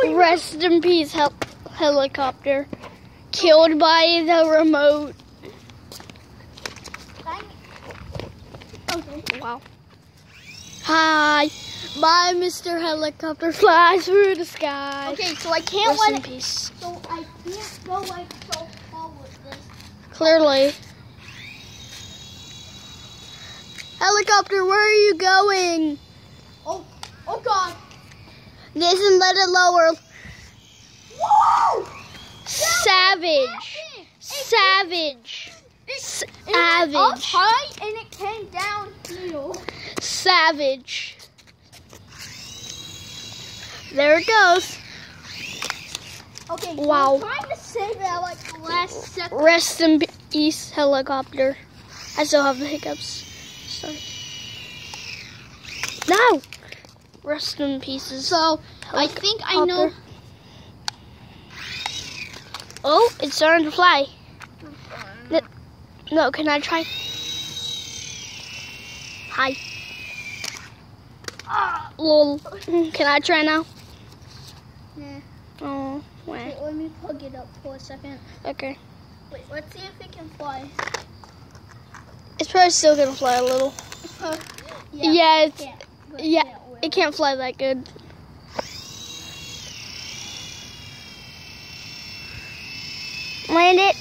Rest in peace, helicopter. Killed by the remote. Okay. Wow. Hi. Bye, Mr. Helicopter. Flies through the sky. Okay, so I can't Rest let in it. peace. So I can't go like so far with this. Clearly. Helicopter, where are you going? Oh God. Nathan, let it lower. Whoa! Savage. Savage. It went up Savage. high and it came down here. Savage. There it goes. Okay, so Wow. I'm trying to save it at like the last second. Rest in peace, helicopter. I still have the hiccups. Sorry. No. Rest in pieces. So I think I know. Oh, it's starting to fly. No, can I try? Hi. Lol. Can I try now? Yeah. Oh, wait. Wait, let me plug it up for a second. Okay. Wait, let's see if it can fly. It's probably still gonna fly a little. Yeah, it's it can't fly that good. Land it.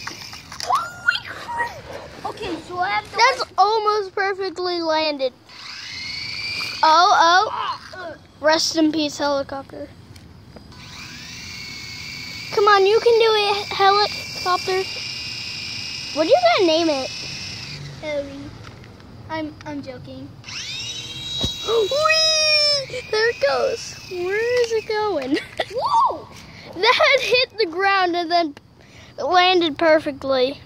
Holy crap! Okay, so I have to. That's almost perfectly landed. Oh. Rest in peace, helicopter. Come on, you can do it, helicopter. What are you gonna name it? Harry. I'm joking. Whee! There it goes. Where is it going? Whoa! That hit the ground and then landed perfectly.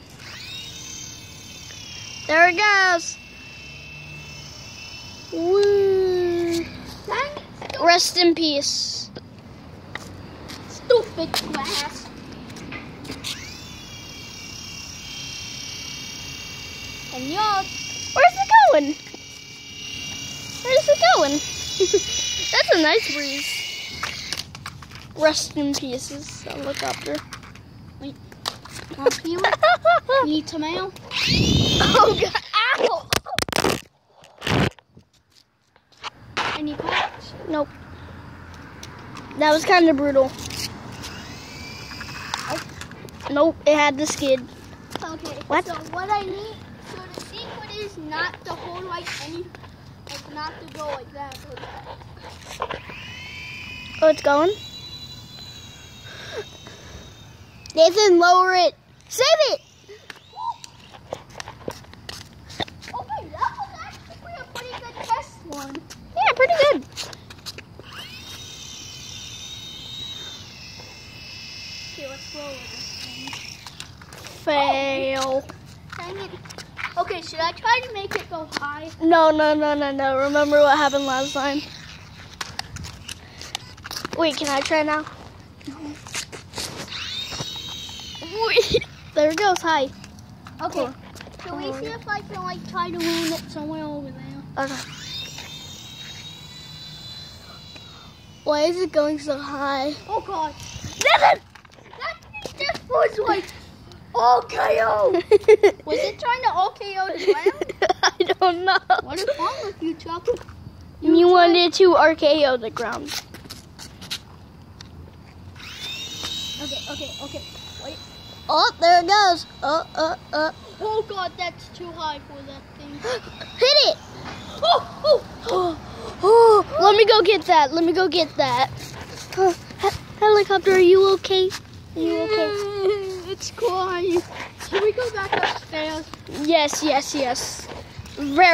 There it goes. Woo! Dang it! Rest in peace. Stupid glass. And y'all. Where's it going? Where's it going? That's a nice breeze. Rest in pieces, helicopter. Wait. You need tomato? Oh God! Ow! Any packs? Nope. That was kind of brutal. Nope, it had the skid. Okay. What? So what I need, so the secret is not to hold like not to go like that. Oh, it's going? Nathan, lower it. Save it! Okay, that was actually a pretty good test one. Yeah, pretty good. Okay, let's roll with this thing. Fail. Dang it. Okay, should I try to make it go high? No. Remember what happened last time? Wait, can I try now? Wait. There it goes, high. Okay. Can we see if I can like try to land it somewhere over there? Okay. Why is it going so high? Oh God. Nathan! That thing just was like OKO. Was it trying to OKO the ground? I don't know. What is wrong with you, Chuck? You wanted to RKO the ground. Okay. Wait. Oh, there it goes. Oh God, that's too high for that thing. Hit it! Oh. Let me go get that. Helicopter, are you okay? Are you okay? It's quiet. Can we go back upstairs? Yes. Very